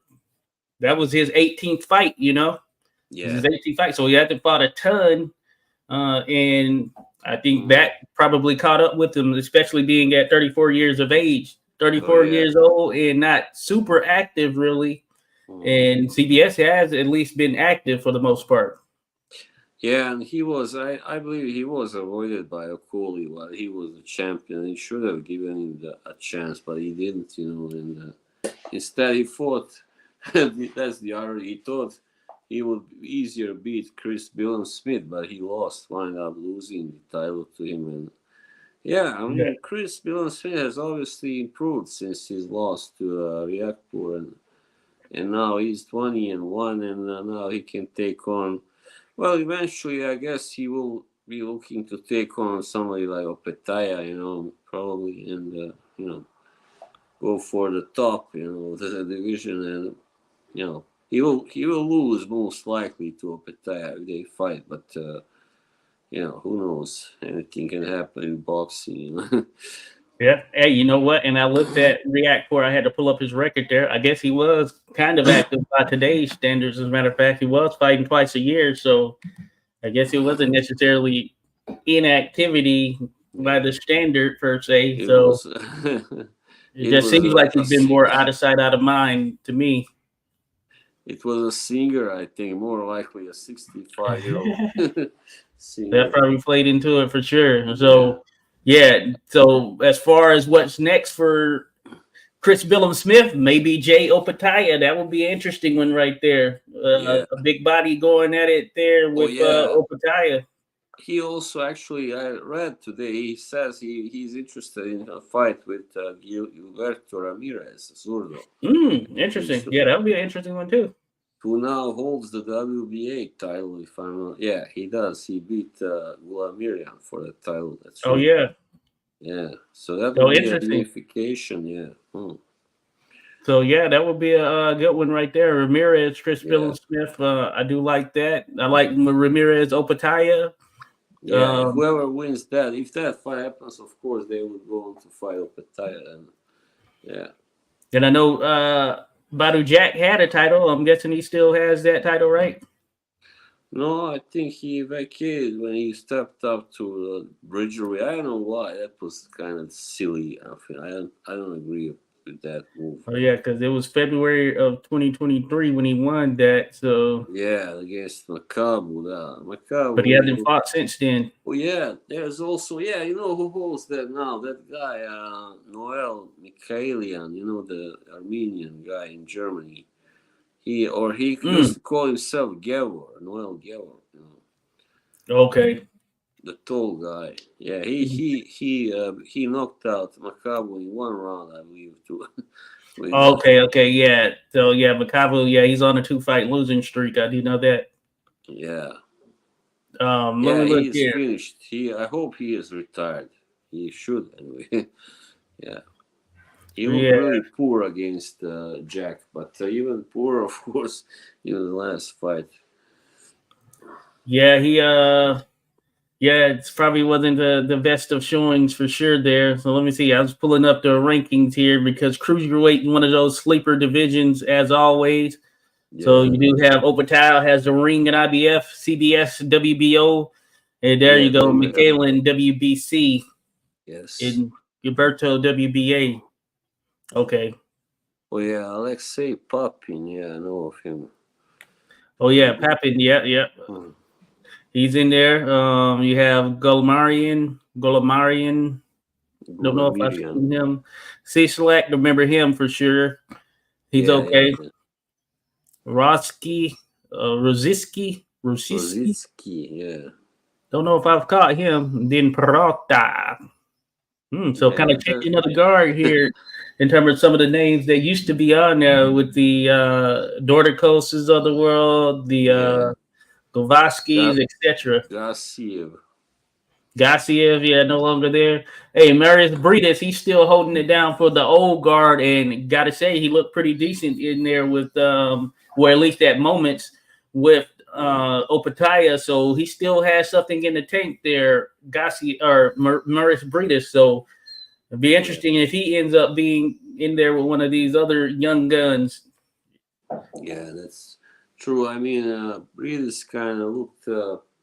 that was his 18th fight, you know? This is Yeah. his 18th fight. So he hasn't fought a ton. And I think Mm. that probably caught up with him, especially being at 34 years of age, Oh 34 yeah. years old, and not super active really. Mm. And CBS has at least been active for the most part. Yeah, and he was. I believe he was avoided by Okoli while he was the champion. He should have given him a chance, but he didn't. You know, and instead he fought. That's the other. He thought he would easier beat Chris Billon Smith, but he lost. Wound up losing the title to him. And yeah, I Yeah, mean, Chris Billon Smith has obviously improved since his loss to Riakpur, and now he's 20-1, and now he can take on. Well, eventually, I guess he will be looking to take on somebody like Opetaya, you know, probably, and go for the top, the division, and he will lose most likely to Opetaya if they fight, but who knows? Anything can happen in boxing, yeah. Hey, you know what? And I looked at React for. I had to pull up his record there. I guess he was kind of active by today's standards. As a matter of fact, he was fighting twice a year, so I guess it wasn't necessarily inactivity by Yeah, the standard per se. it So was. it It just was seems like a he's been more out of sight, out of mind to me. it was a singer, I think, more likely a 65-year-old That singer. probably played into it for sure. Yeah, So, yeah. So, as far as what's next for Chris Billum Smith, maybe Jay Opataya. That would be an interesting one right there. yeah. A big body going at it there Oh, with yeah. Opataya. He also actually, I read today, he says he's interested in a fight with Gilberto Ramirez, Zurdo. Interesting. He's, Yeah, that would be an interesting one too. who now holds the WBA title, if I'm not. Yeah, he does. He beat Gulamirian for the title. That's Oh right. yeah. Yeah, so that So would be a interesting. unification. Yeah. So yeah, that would be a good one right there. Ramirez, Chris Yeah. Billum Smith. I do like that. I like Ramirez Opataya. Yeah, Um, whoever wins that, if that fight happens, of course they would go on to fight Opetaya, and yeah. and I know Badu Jack had a title. I'm guessing he still has that title, right? No, I think he vacated when he stepped up to Bridgery. I don't know why. That was kind of silly. I don't agree with that move. Oh yeah, because it was February of 2023 when he won that. So, Yeah, against Makabu. but he Makabu. hasn't fought since then. Oh yeah, there's also you know who holds that now? That guy, Noel Mikhailian. You know the Armenian guy in Germany. He used to call himself Gavor, Noel Gavor. Okay. The tall guy. Yeah, he knocked out Macabre in one round, I believe, to win that. Okay, yeah. So yeah, Makabu, yeah, he's on a 2-fight losing streak. I do know that. Yeah. Let me Yeah, look he's here. finished. I hope he is retired. He should anyway. Yeah. He looked Yeah, really poor against Jack, but even poorer, of course, in the last fight. yeah, yeah, it's probably wasn't the best of showings for sure there. So let me see. I was pulling up the rankings here because cruiserweight is one of those sleeper divisions as always. So Yeah. you do have Opatile has the ring in IBF, CBS, WBO, and there Yeah, you go, them, Michaela WBC, yes. and Gilberto WBA. Okay. Oh yeah, Alexei Papin. Yeah, I know of him. Oh yeah, Papin. Yeah. Hmm. He's in there. You have Golamarian. Don't know if I've Gulamirian. seen him. C Select, remember him for sure. He's Yeah. okay. Roski, Rosiski. Rositsky. Yeah. Don't know if I've caught him. Then Peralta. So kind Yeah. of changing of the guard here in terms of some of the names that used to be on there with the Dorticoses of the world, the Yeah. Govaskis, etc. Gassiev. Gassiev, yeah, no longer there. Hey, Marius Breedis, he's still holding it down for the old guard, and gotta say he looked pretty decent in there with or at least at moments with Opataya. So he still has something in the tank there, Gassi or Marius Breedis. So it'd be Yeah. interesting if he ends up being in there with one of these other young guns. Yeah, that's true. I mean, Breedis kind of looked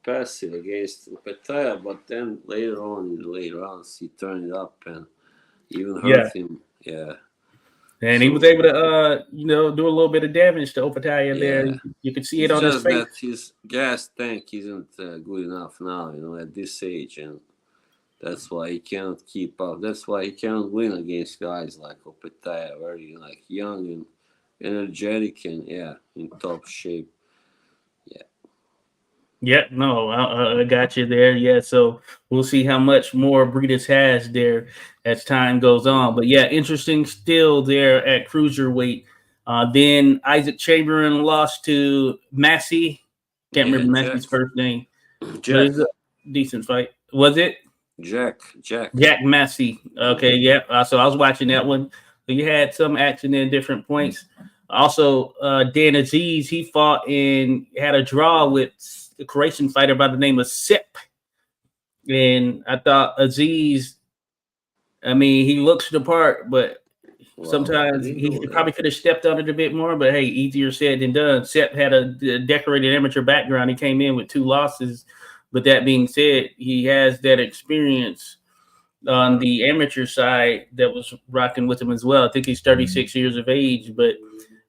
passive against Petaya, but then later on in the late rounds, he turned it up and even Yeah. hurt him. Yeah. And he was So, able to, do a little bit of damage to Opataya there. yeah. You could see it It's on his just face. that his gas tank isn't good enough now, at this age, and that's why he cannot keep up. That's why he cannot win against guys like Opetaya, very like young and energetic and in top shape. Yeah, Yeah, no, I got you there. Yeah, so we'll see how much more Breedis has there as time goes on. But yeah, interesting still there at cruiserweight. Then Isaac Chamberlain lost to Massey. Can't yeah, remember Jack, Massey's first name, but Jack, it's a decent fight. Was it Jack. Jack Massey? Okay, yeah. So I was watching that one. So you had some action in different points. Also, Dan Aziz, he fought and had a draw with a Croatian fighter by the name of Sip. And I thought Aziz, I mean, he looks the part, but Wow, I sometimes didn't he know that. probably could have stepped on it a bit more. But hey, easier said than done. Sep had a decorated amateur background. He came in with 2 losses. But that being said, he has that experience on the amateur side that was rocking with him as well. I think he's 36 years of age, but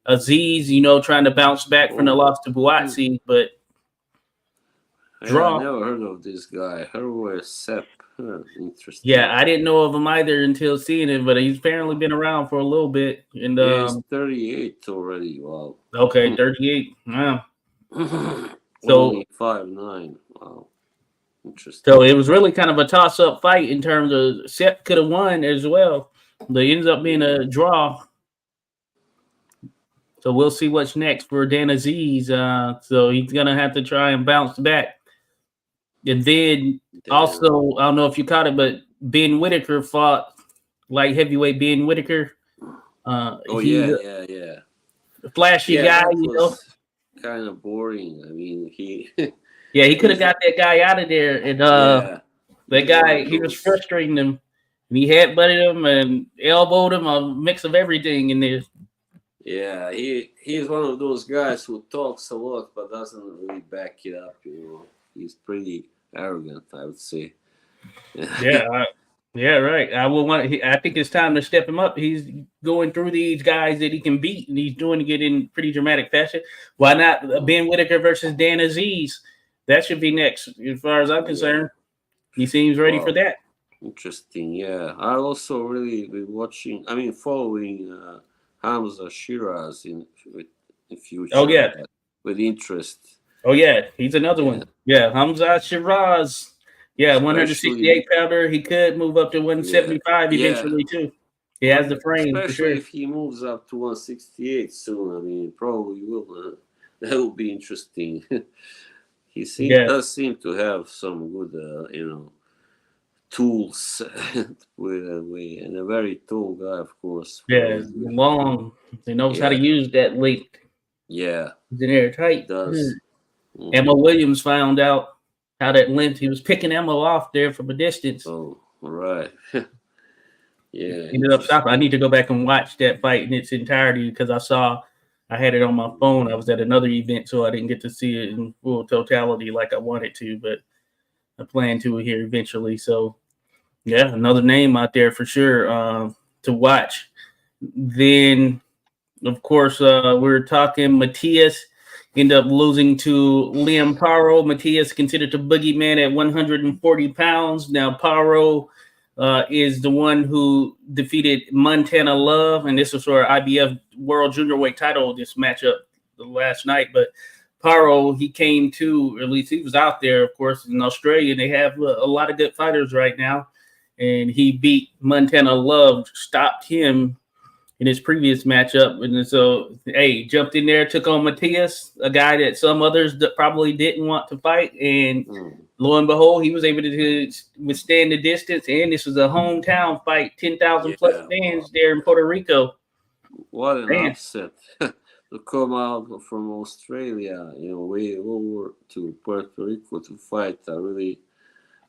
Aziz, trying to bounce back from the loss to Buatsi, but Yeah, I draw. never heard of this guy. Herway Sepp. Interesting. Yeah, I didn't know of him either until seeing him, but he's apparently been around for a little bit. And Yeah, he's 38 already. Wow. okay, 38. Wow. So Only 5'9". Wow. Interesting. so it was really kind of a toss-up fight in terms of Sep could have won as well. But it ends up being a draw. So we'll see what's next for Dan Aziz. So he's gonna have to try and bounce back. And then also, I don't know if you caught it, but Ben Whitaker fought light heavyweight Ben Whitaker. He's yeah. a flashy Yeah, guy, that was kind of boring. I mean, he. Yeah, he could have got that guy out of there, and Yeah. that guy he was frustrating him. And he headbutted him and elbowed him, a mix of everything in there. Yeah, he's one of those guys who talks a lot but doesn't really back it up. He's pretty arrogant, I would say. Yeah, right. I think it's time to step him up. He's going through these guys that he can beat, and he's doing it in pretty dramatic fashion. Why not Ben Whitaker versus Dan Aziz? That should be next, as far as I'm concerned. He seems ready for that. Interesting. Yeah, I also really been following Hamza Shiraz in Oh future yeah. with interest. Oh yeah. He's another Yeah, one. Yeah. Hamza Shiraz. Yeah, especially 168 pounder. He could move up to yeah, 175 yeah. eventually too. He has the frame for Especially sure. if he moves up to 168 soon. I mean, probably will. That will be interesting. Yeah. Does seem to have some good, tools and a very tall guy, of course. Yeah. Probably. Long. He knows how to Yeah, use that length. yeah, He's in there he tight. does. Hmm. Emma Williams found out how that length. He was picking Emma off there from a distance. Oh, all right. Yeah, Ended up stopping. I interesting. need to go back and watch that fight in its entirety because I had it on my phone. I was at another event, so I didn't get to see it in full totality like I wanted to, but I plan to here eventually. So yeah, another name out there for sure to watch. Then of course we're talking Matias. Ended up losing to Liam Paro. Matias considered the boogeyman at 140 pounds. Now Paro is the one who defeated Montana Love, and this was for IBF World Junior Weight title. This matchup last night, but Paro he came to, or at least he was out there. Of course, in Australia, they have a lot of good fighters right now, and he beat Montana Love, stopped him in his previous matchup. And so, hey, jumped in there, took on Matias, a guy that some others that probably didn't want to fight. And Mm. lo and behold, he was able to withstand the distance. And this was a hometown fight, 10,000 plus Yeah, fans there in Puerto Rico. what an Man, upset to come out from Australia, way over to Puerto Rico to fight a really,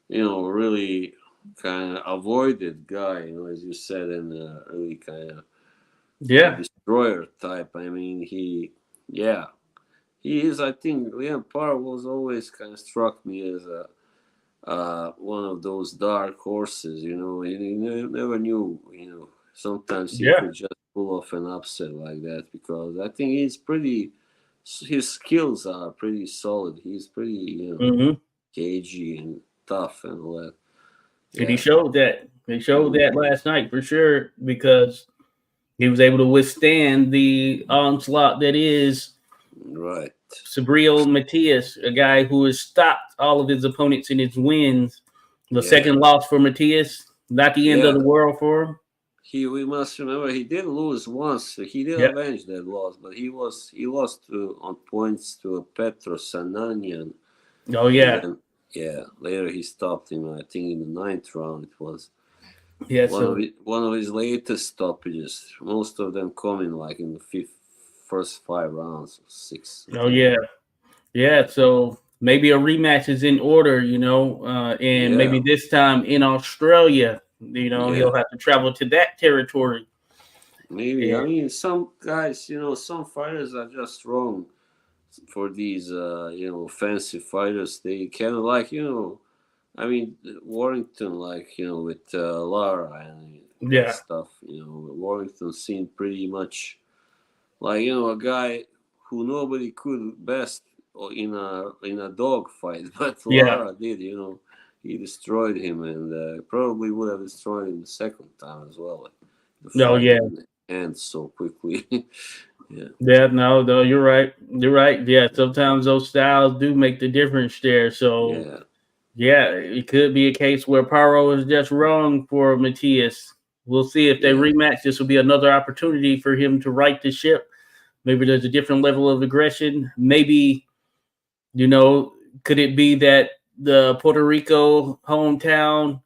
really kind of avoided guy, as you said, and really kind of a yeah, destroyer type. I mean, yeah, he is. I think Liam Parr was always kind of struck me as a one of those dark horses. You never knew. Sometimes he yeah. could just pull off an upset like that because I think he's pretty. His skills are pretty solid. He's pretty, Mm-hmm. cagey and tough and all that. And he Yeah. showed that. He showed Mm, that last night for sure because he was able to withstand the onslaught that is right. Sabriel Matias, a guy who has stopped all of his opponents in his wins. The Yeah. second loss for Matias, not the end of Yeah. the world for him. We must remember he did lose once. He did Yeah. avenge that loss, but he lost on points to Petros Sananian, Oh and yeah. then later he stopped him. I think in the ninth round it was Yeah. So one of his latest stoppages. Most of them coming like in the first 5 rounds, or six. I oh think. yeah. Yeah. So maybe a rematch is in order, and maybe Yeah, this time in Australia, yeah. he'll have to travel to that territory. Maybe. I And mean, some guys, some fighters are just wrong for these, fancy fighters. They kind of like, I mean, Warrington, like, with Lara and that yeah. stuff, Warrington seemed pretty much like, a guy who nobody could best in a dog fight, but Yeah. Lara did, he destroyed him and probably would have destroyed him the second time as well. Like, the Oh fight yeah. didn't end so quickly. Yeah, Yeah, no, you're right. You're right. Yeah, sometimes those styles do make the difference there. So yeah, yeah, it could be a case where Paro is just wrong for Matias. We'll see if they yeah, rematch. This will be another opportunity for him to right the ship. Maybe there's a different level of aggression. Maybe, you know, could it be that the Puerto Rico hometown,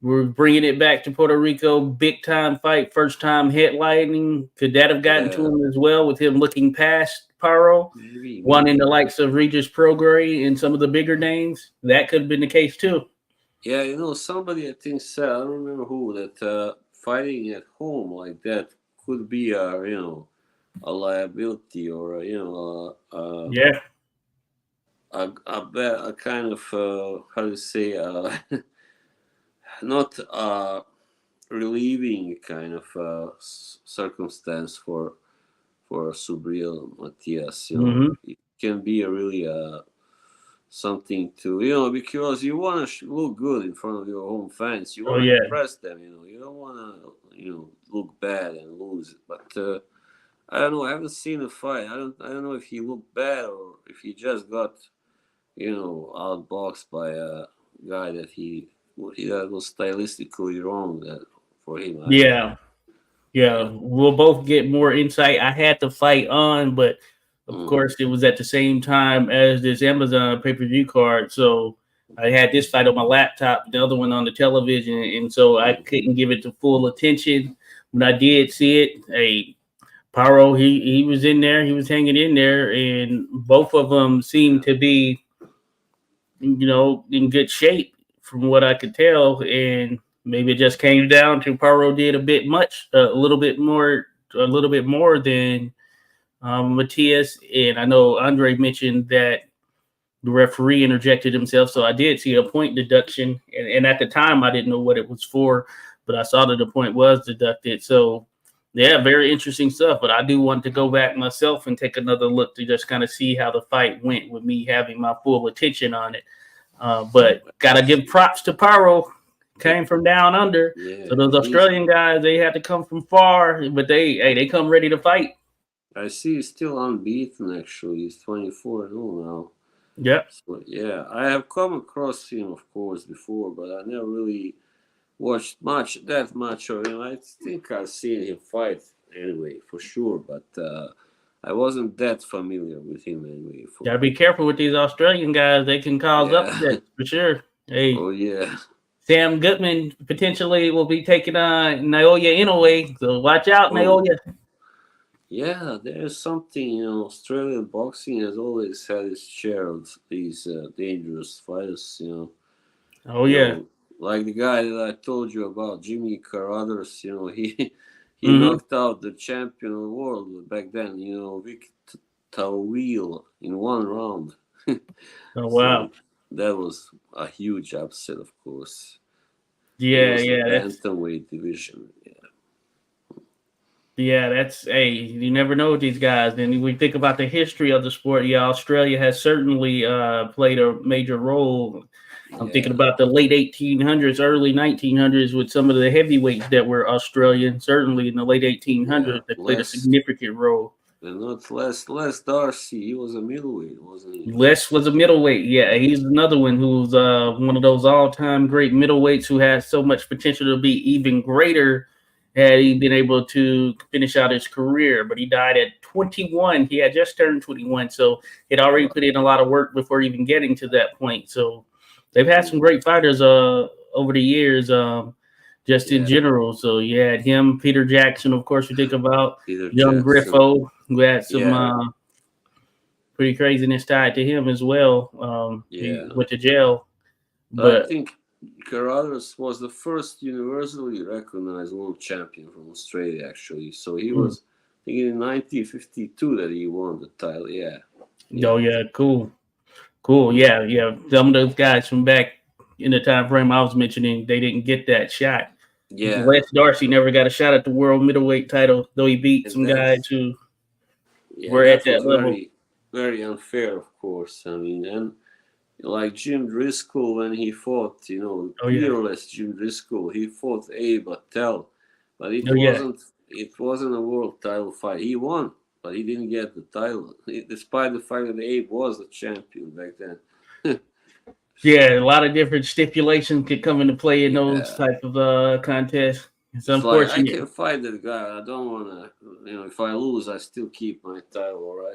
we're bringing it back to Puerto Rico, big time fight, first time headlining? Could that have gotten to yeah. him as well with him looking past Paro? Wanting the Maybe. likes of Regis Prograis and some of the bigger names? That could have been the case too. Yeah, somebody I think said, I don't remember who, that fighting at home like that could be a liability or Yeah. a kind of how to say not relieving kind of circumstance for Subriel Matias. Hmm. It can be a really something to because you want to look good in front of your home fans. You Oh want to yeah. impress them. You don't want to look bad and lose. But I don't know. I haven't seen the fight. I don't know if he looked bad or if he just got outboxed by a guy that was stylistically wrong that for him. I don't know. Yeah, yeah. Yeah. We'll both get more insight. I had the fight on, but of Mm. course it was at the same time as this Amazon pay-per-view card. So I had this fight on my laptop, the other one on the television, and so I Mm. couldn't give it the full attention. When I did see it, hey, Paro, he was in there, he was hanging in there, and both of them seemed to be, in good shape from what I could tell. And maybe it just came down to Paro did a little bit more than Matias. And I know Andre mentioned that the referee interjected himself, so I did see a point deduction. And at the time, I didn't know what it was for, but I saw that the point was deducted. So yeah, very interesting stuff. But I do want to go back myself and take another look to just kind of see how the fight went with me having my full attention on it. But gotta give props to Paro. Came from down under. Yeah. So those Australian guys, they had to come from far, but they come ready to fight. I see he's still unbeaten. Actually, he's 24-0 now. Yep. So yeah, I have come across him, of course, before, but I never really watched that much of him. I think I've seen him fight anyway, for sure, but I wasn't that familiar with him anyway. Gotta be careful with these Australian guys. They can cause upsets for sure. Hey, Oh yeah. Sam Goodman potentially will be taking on Naoya Inoue, so watch out, Naoya. Yeah, there's something, Australian boxing has always had its share of these dangerous fighters. Oh yeah. Like the guy that I told you about, Jimmy Carruthers, he Mhm. knocked out the champion of the world back then, Vic Tawil in one round. Oh wow. So that was a huge upset, of course. It Yeah, was the yeah. That's bantamweight division. hey, you never know with these guys. And we think about the history of the sport. Yeah, Australia has certainly played a major role. I'm thinking about the late 1800s, early 1900s with some of the heavyweights that were Australian. Certainly in the late 1800s, they played a significant role. And not Les Darcy, he was a middleweight, wasn't he? Les was a middleweight. Yeah, he's another one who's one of those all-time great middleweights who has so much potential to be even greater had he been able to finish out his career. But he died at 21. He had just turned 21, so he'd already put in a lot of work before even getting to that point. So they've had some great fighters over the years, just in general. So you had him, Peter Jackson, of course, we think about young Griffo, who had some pretty craziness tied to him as well. He went to jail. But I think Carruthers was the first universally recognized world champion from Australia, actually. So he was, I think, in 1952 that he won the title. Yeah. Oh, yeah, cool. Yeah. Some of those guys from back in the time frame I was mentioning, they didn't get that shot. Yeah. Les Darcy never got a shot at the world middleweight title, though he beat some guys who were at that level. Very, very unfair, of course. I mean, and like Jim Driscoll when he fought, fearless Jim Driscoll, he fought Abe Attell, but it wasn't a world title fight. He won, but he didn't get the title, despite the fact that Abe was the champion back then. Yeah, a lot of different stipulations could come into play in those type of contests. It's unfortunate. Like, I can fight that guy. I don't want to, if I lose, I still keep my title, all right?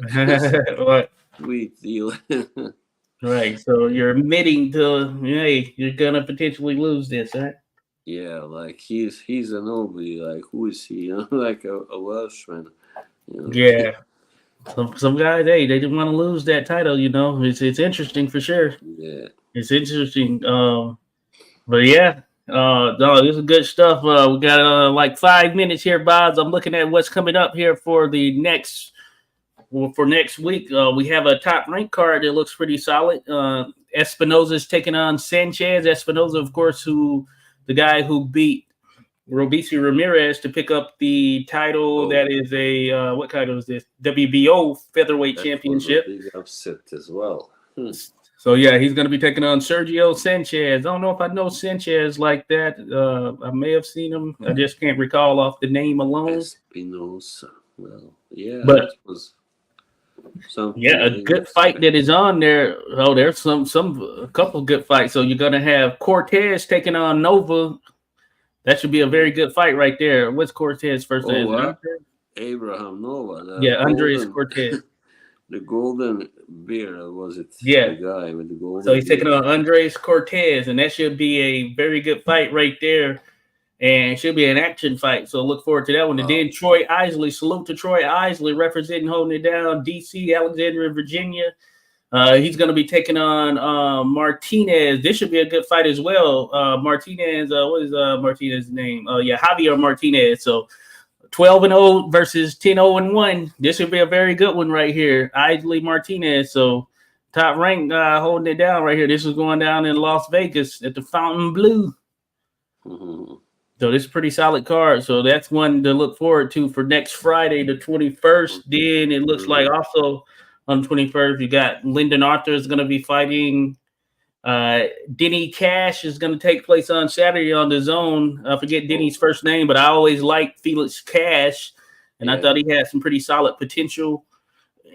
Right. Sweet deal. Right. So you're admitting to, hey, you're going to potentially lose this, right? Yeah, like he's a nobody. Like, who is he? Like a Welshman. Yeah. Some guys, hey, they didn't want to lose that title, It's interesting for sure. Yeah. It's interesting. But yeah, no, this is good stuff. We got like 5 minutes here, Boz. I'm looking at what's coming up here for next week. We have a top rank card that looks pretty solid. Espinosa's taking on Sanchez. Espinosa, of course, the guy who beat Robeisy Ramirez to pick up the title. That is what title is this? WBO featherweight championship. Big upset as well. So yeah, he's going to be taking on Sergio Sanchez. I don't know if I know Sanchez like that. I may have seen him. I just can't recall off the name alone. Espinosa. Well, yeah, But that was something yeah, I a didn't good fight expect. that is on there. Oh, there's a couple good fights. So you're gonna have Cortez taking on Nova. That should be a very good fight right there. What's Cortez first name? Oh, Is it Andre? Abraham Nova, the Yeah, Andres golden, Cortez. the golden bear, was it? The Yeah. guy with the So golden he's taking beard. on Andres Cortez, and that should be a very good fight right there. And it should be an action fight. So look forward to that one. And Wow. then Troy Isley, salute to Troy Isley, representing, holding it down, DC, Alexandria, Virginia. He's going to be taking on Martinez. This should be a good fight as well. Martinez, what is Martinez's name? Yeah, Javier Martinez. So 12-0 versus 10-0-1. This should be a very good one right here. Isley Martinez. So top rank holding it down right here. This is going down in Las Vegas at the Fountain Blue. Mm-hmm. So this is a pretty solid card. So that's one to look forward to for next Friday, the 21st. Then it looks like also on the 21st, you got Lyndon Arthur is going to be fighting. Denny Cash is going to take place on Saturday on the Zone. I forget Denny's first name, but I always liked Felix Cash, and I thought he had some pretty solid potential.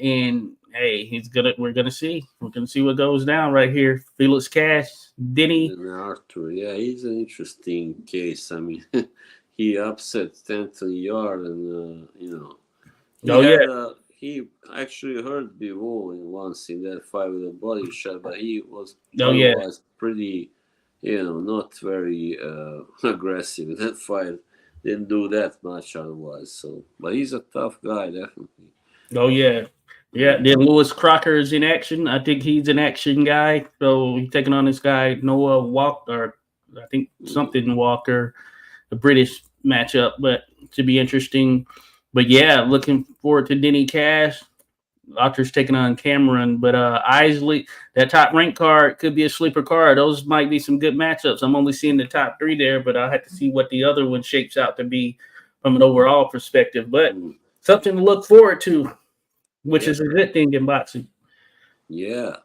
And hey, we're gonna see what goes down right here. Felix Cash, Denny. And Arthur, yeah, he's an interesting case. I mean, he upset Stanton Yard, and he actually hurt Bivol once in that fight with a body shot, but he was otherwise pretty, not very aggressive in that fight. Didn't do that much otherwise. So, but he's a tough guy, definitely. Oh yeah. Yeah, then Lewis Crocker is in action. I think he's an action guy. So he's taking on this guy, Noah Walker, I think something Walker, a British matchup, but it should be interesting. But yeah, looking forward to Denny Cash. Arthur's taking on Cameron, but Isley, that top rank card could be a sleeper card. Those might be some good matchups. I'm only seeing the top three there, but I'll have to see what the other one shapes out to be from an overall perspective. But something to look forward to, which is a good thing in boxing. Yeah,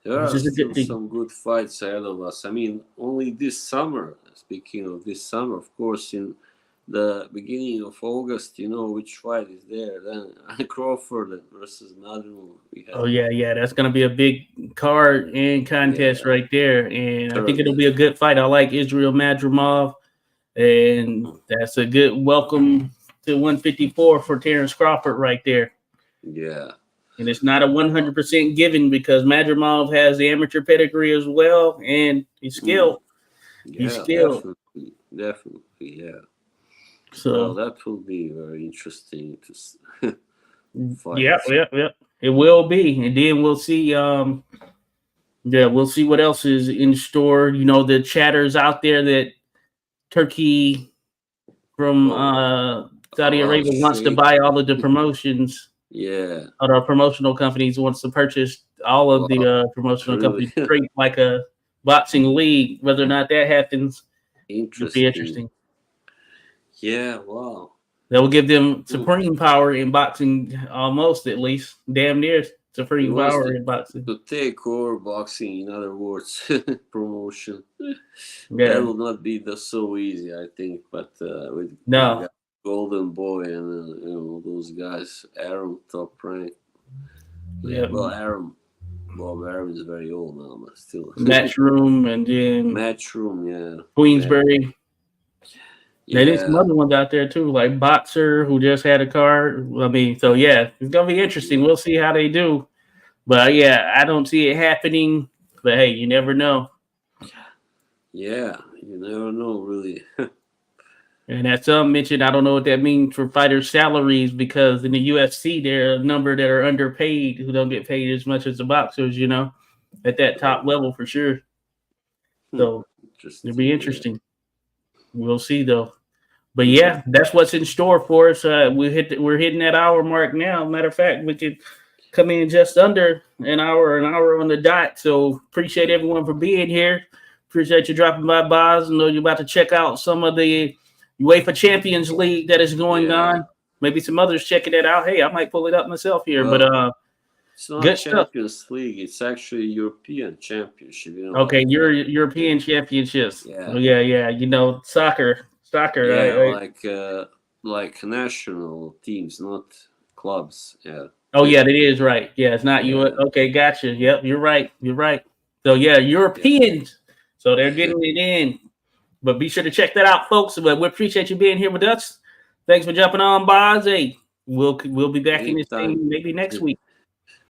there are still some good fights ahead of us. I mean, only this summer, speaking of this summer, of course, in the beginning of August, which fight is there. Then Crawford versus Madrimov. Oh, yeah. That's going to be a big card and contest right there. And I think it'll be a good fight. I like Israel Madrimov. And that's a good welcome to 154 for Terrence Crawford right there. Yeah. And it's not a 100% given because Madrimov has the amateur pedigree as well, and he's skilled. Yeah, he's skilled. Definitely, yeah. So that will be very interesting to fight. Yeah. It will be. And then we'll see we'll see what else is in store. The chatters out there that Turkey from Saudi Arabia wants to buy all of the promotions. Yeah. Our promotional companies wants to purchase all of the promotional companies, create like a boxing league. Whether or not that happens, it'll be interesting. Yeah, wow. That will give them supreme power in boxing, almost at least, damn near supreme power in boxing. To take over boxing, in other words, promotion. Yeah. That will not be so easy, I think. But with Golden Boy and those guys, Aaron top rank. Yeah, well, Bob Aaron is very old now, but still. Matchroom and then Matchroom, yeah. Queensberry. Yeah. There's some other ones out there too, like Boxer, who just had a card. I mean, so yeah, it's gonna be interesting. We'll see how they do. But yeah, I don't see it happening. But hey, you never know. Yeah, you never know, really. And as some mentioned, I don't know what that means for fighters' salaries because in the UFC, there are a number that are underpaid who don't get paid as much as the boxers, at that top level for sure. So it'll be interesting. We'll see though. But yeah, that's what's in store for us. We're hitting that hour mark now. Matter of fact, we could come in just under an hour on the dot. So appreciate everyone for being here. Appreciate you dropping by, Boz. I know you're about to check out some of the UEFA Champions League that is going on. Maybe some others checking it out. Hey, I might pull it up myself here. But it's not Champions League. It's actually European Championship. Okay, European Championships. Yeah. Oh, yeah. Soccer. Yeah, like like national teams, not clubs. Yeah. Oh yeah, it is right. Yeah, it's not you. Yeah. Okay, gotcha. Yep, you're right. You're right. So yeah, Europeans. So they're getting it in. But be sure to check that out, folks. But we appreciate you being here with us. Thanks for jumping on, Boz. Hey, we'll be back in this Anytime. thing maybe next week.